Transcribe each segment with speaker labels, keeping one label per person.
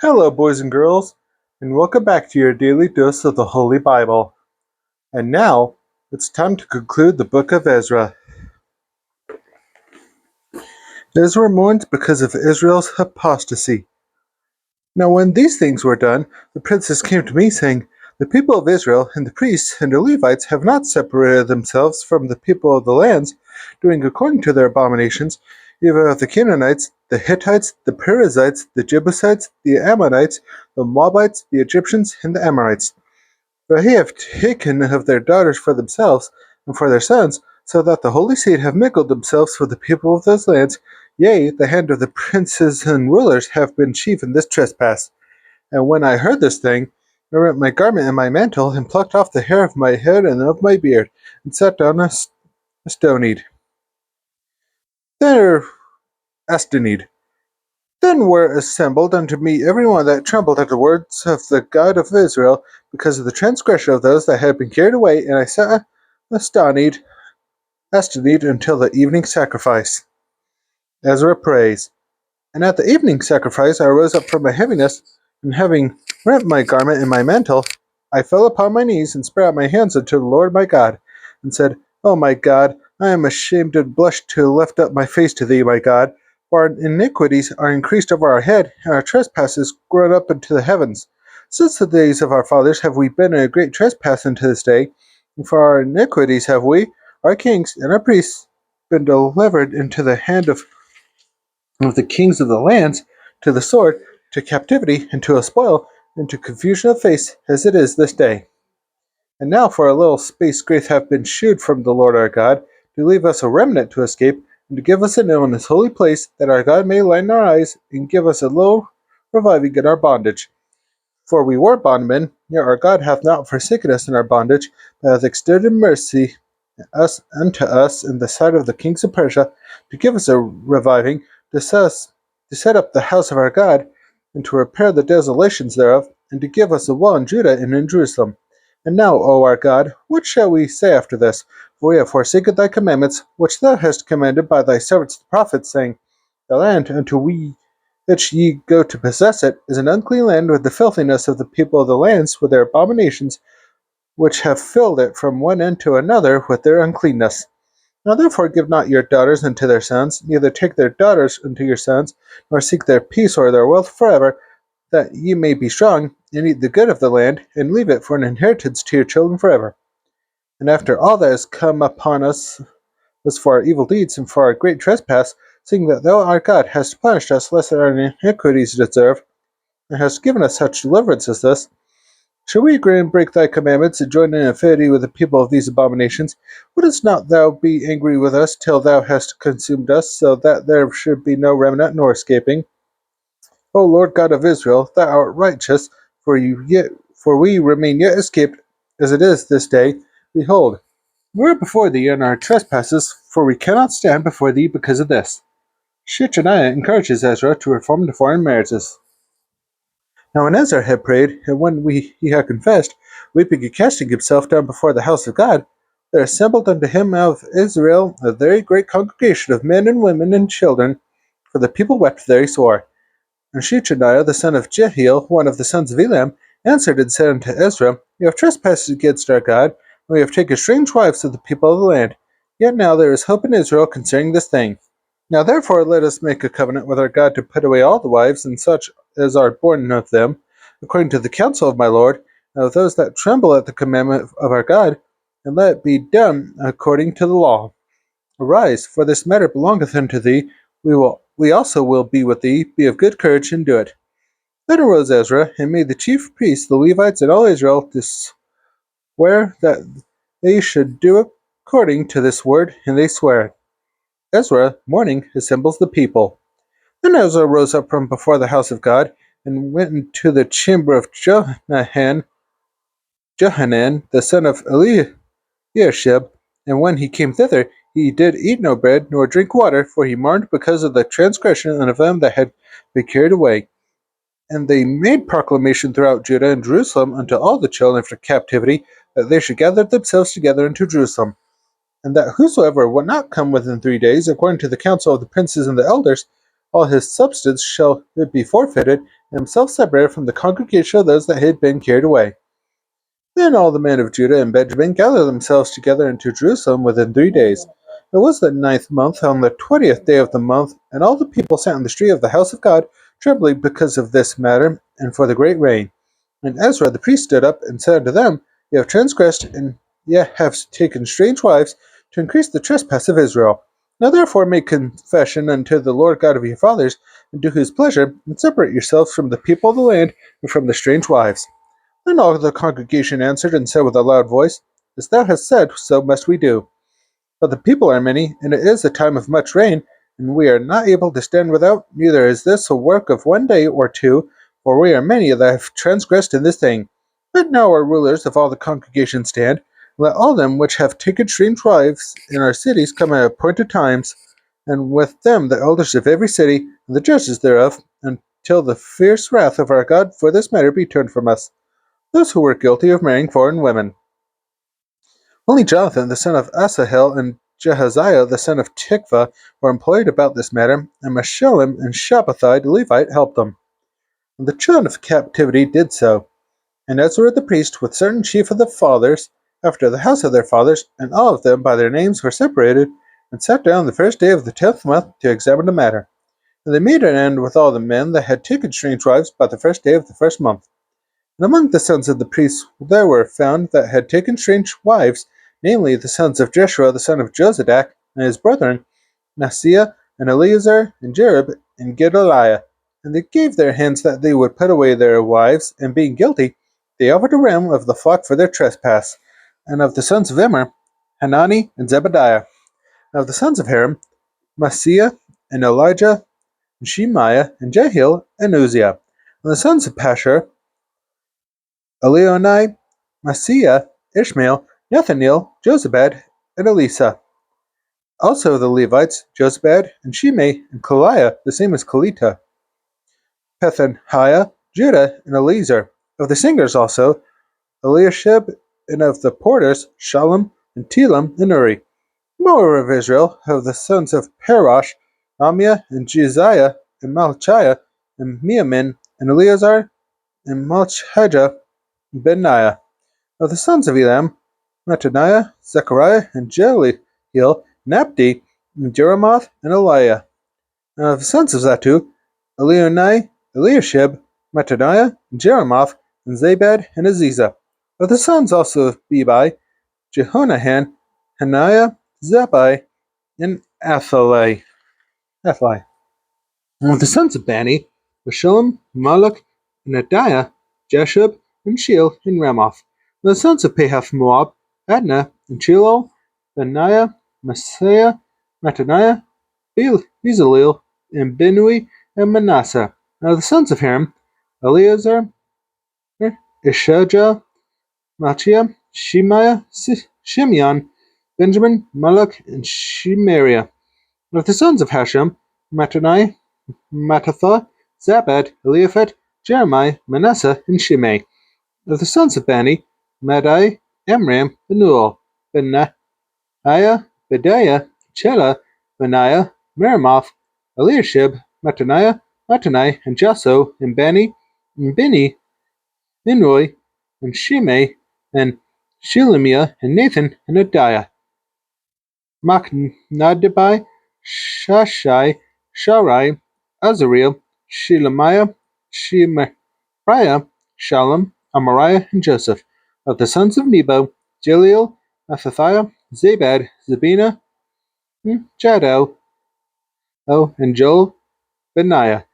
Speaker 1: Hello, boys and girls, and welcome back to your daily dose of the Holy Bible. And now, it's time to conclude the book of Ezra. Ezra mourned because of Israel's apostasy. Now, when these things were done, the princes came to me, saying, The people of Israel, and the priests and the Levites, have not separated themselves from the people of the lands, doing according to their abominations, even of the Canaanites, the Hittites, the Perizzites, the Jebusites, the Ammonites, the Moabites, the Egyptians, and the Amorites. For they have taken of their daughters for themselves, and for their sons, so that the holy seed have mingled themselves with the people of those lands. Yea, the hand of the princes and rulers have been chief in this trespass. And when I heard this thing, I rent my garment and my mantle, and plucked off the hair of my head and of my beard, and sat down astonied. There astonied. Then were assembled unto me every one that trembled at the words of the God of Israel, because of the transgression of those that had been carried away, and I sat astonied until the evening sacrifice. Ezra prays. And at the evening sacrifice I rose up from my heaviness, and having rent my garment and my mantle, I fell upon my knees, and spread out my hands unto the Lord my God, and said, O my God, I am ashamed and blush to lift up my face to thee, my God, for our iniquities are increased over our head, and our trespasses grown up into the heavens. Since the days of our fathers have we been in a great trespass unto this day, and for our iniquities have we, our kings, and our priests, been delivered into the hand of the kings of the lands, to the sword, to captivity, and to a spoil, and to confusion of face, as it is this day. And now for a little space grace hath been shewed from the Lord our God, to leave us a remnant to escape, and to give us a nail in his holy place, that our God may lighten our eyes, and give us a little reviving in our bondage. For we were bondmen, yet our God hath not forsaken us in our bondage, but hath extended mercy unto us in the sight of the kings of Persia, to give us a reviving, to set up the house of our God, and to repair the desolations thereof, and to give us a wall in Judah and in Jerusalem. And now, O our God, what shall we say after this? For we have forsaken thy commandments, which thou hast commanded by thy servants the prophets, saying, The land unto which ye go to possess it is an unclean land with the filthiness of the people of the lands, with their abominations, which have filled it from one end to another with their uncleanness. Now therefore give not your daughters unto their sons, neither take their daughters unto your sons, nor seek their peace or their wealth forever, that ye may be strong, and eat the good of the land, and leave it for an inheritance to your children forever. And after all that has come upon us was for our evil deeds and for our great trespass, seeing that thou our God hast punished us less than our iniquities deserve, and hast given us such deliverance as this, shall we agree and break thy commandments, and join in affinity with the people of these abominations? Wouldst not thou be angry with us till thou hast consumed us, so that there should be no remnant nor escaping? O Lord God of Israel, thou art righteous, for we remain yet escaped, as it is this day. Behold, we are before thee in our trespasses, for we cannot stand before thee because of this. Shechaniah encourages Ezra to reform the foreign marriages. Now when Ezra had prayed, and when he had confessed, weeping and casting himself down before the house of God, there assembled unto him out of Israel a very great congregation of men and women and children, for the people wept very sore. And Shechaniah the son of Jehiel, one of the sons of Elam, answered and said unto Ezra, We have trespassed against our God, and we have taken strange wives of the people of the land. Yet now there is hope in Israel concerning this thing. Now therefore let us make a covenant with our God to put away all the wives, and such as are born of them, according to the counsel of my Lord, and of those that tremble at the commandment of our God, and let it be done according to the law. Arise, for this matter belongeth unto thee. We also will be with thee. Be of good courage, and do it. Then arose Ezra, and made the chief priests, the Levites, and all Israel to swear that they should do according to this word, and they sware. Ezra, mourning, assembles the people. Then Ezra rose up from before the house of God, and went into the chamber of Johanan the son of Eliashib. And when he came thither, he did eat no bread, nor drink water, for he mourned because of the transgression of them that had been carried away. And they made proclamation throughout Judah and Jerusalem unto all the children of captivity, that they should gather themselves together unto Jerusalem, and that whosoever would not come within 3 days, according to the counsel of the princes and the elders, all his substance shall be forfeited, and himself separated from the congregation of those that had been carried away. Then all the men of Judah and Benjamin gathered themselves together into Jerusalem within 3 days. It was the 9th month, on the 20th day of the month, and all the people sat in the street of the house of God, trembling because of this matter, and for the great rain. And Ezra the priest stood up and said unto them, Ye have transgressed, and ye have taken strange wives, to increase the trespass of Israel. Now therefore make confession unto the Lord God of your fathers, and do his pleasure, and separate yourselves from the people of the land, and from the strange wives. Then all the congregation answered and said with a loud voice, As thou hast said, so must we do. But the people are many, and it is a time of much rain, and we are not able to stand without, neither is this a work of one day or two, for we are many that have transgressed in this thing. Let now our rulers of all the congregation stand, and let all them which have taken strange wives in our cities come at appointed times, and with them the elders of every city, and the judges thereof, until the fierce wrath of our God for this matter be turned from us. Those who were guilty of marrying foreign women. Only Jonathan the son of Asahel and Jehaziah the son of Tikva were employed about this matter, and Meshullam and Shabbathai the Levite helped them. And the children of captivity did so. And Ezra the priest, with certain chief of the fathers, after the house of their fathers, and all of them by their names were separated, and sat down the first day of the 10th month to examine the matter. And they made an end with all the men that had taken strange wives by the first day of the 1st month. And among the sons of the priests there were found that had taken strange wives, namely the sons of Jeshua the son of Jozadak, and his brethren, Nasiah, and Eleazar, and Jerib, and Gedaliah. And they gave their hands that they would put away their wives, and being guilty, they offered a ram of the flock for their trespass. And of the sons of Immer, Hanani and Zebadiah. And of the sons of Haram, Maaseiah, and Elijah, and Shemaiah, and Jehiel, and Uzziah. And the sons of Pashur, Elionai, Maaseiah, Ishmael, Nathaniel, Jozabad, and Elisa. Also the Levites, Jozabad, and Shimei, and Kaliah, the same as Kalita, Pethahiah, Judah, and Eliezer. Of the singers also, Eliashib, and of the porters, Shalom, and Telam, and Uri. Moreover of Israel, of the sons of Parosh, Amiah, and Jesiah, and Malchiah, and Miamin, and Eleazar, and Malchijah, and Benaiah. Of the sons of Elam, Mattaniah, Zechariah, and Jeliel, Napti, and Jeremoth, and Eliah. And of the sons of Zatu, Elionai, Eliashib, Mattaniah, and Jeremoth, and Zabad, and Aziza. Of the sons also of Bebai, Jehonahan, Hananiah, Zabbai, and Athaliah. And of the sons of Bani, Meshullam, Malach, and Adiah, Jeshub, and Sheel, and Ramoth. And the sons of Pahath Moab, Adnah, and Chilol, Benaiah, Maaseiah, Mattaniah, Bezaleel, and Binui, and Manasseh. And of the sons of Haram, Eleazar, Ishajah, Malchiah, Shemaiah, Shimeon, Benjamin, Malach, and Shemariah. And of the sons of Hashem, Mattaniah, Mattatha, Zabad, Eliaphat, Jeremiah, Manasseh, and Shimei. Of the sons of Bani, Madai, Amram, Benuel, Benaiah, Bediah, Chela, Benaiah, Meremoth, Eliashib, Mattaniah, Mattanai, and Jaso, and Bani, and Bini, Binui, and Shimei, and Shelemiah, and Nathan, and Adiah. Machnadabai, Shashai, Sharai, Azariel, Shelemiah, Shemariah, Shalom, Amariah, and Joseph. Of the sons of Nebo, Jeliel, Mathathiah, Zabad, Zabina, Jadel, and Joel, Benaiah.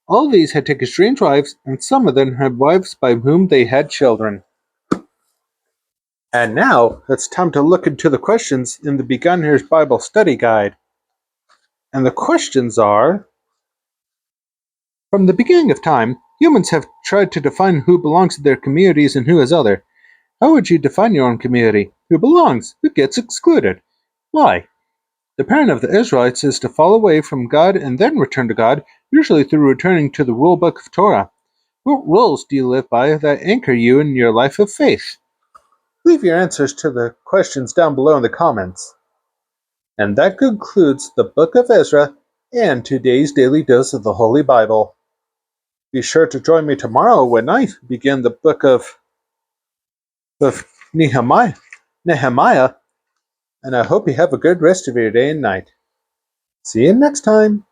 Speaker 1: All these had taken strange wives, and some of them had wives by whom they had children. And now it's time to look into the questions in the Beginner's Bible Study Guide. And the questions are: from the beginning of time, humans have tried to define who belongs to their communities and who is other. How would you define your own community? Who belongs? Who gets excluded? Why? The pattern of the Israelites is to fall away from God and then return to God, usually through returning to the rule book of Torah. What rules do you live by that anchor you in your life of faith? Leave your answers to the questions down below in the comments. And that concludes the book of Ezra, and today's daily dose of the Holy Bible. Be sure to join me tomorrow when I begin the book of Nehemiah, and I hope you have a good rest of your day and night. See you next time.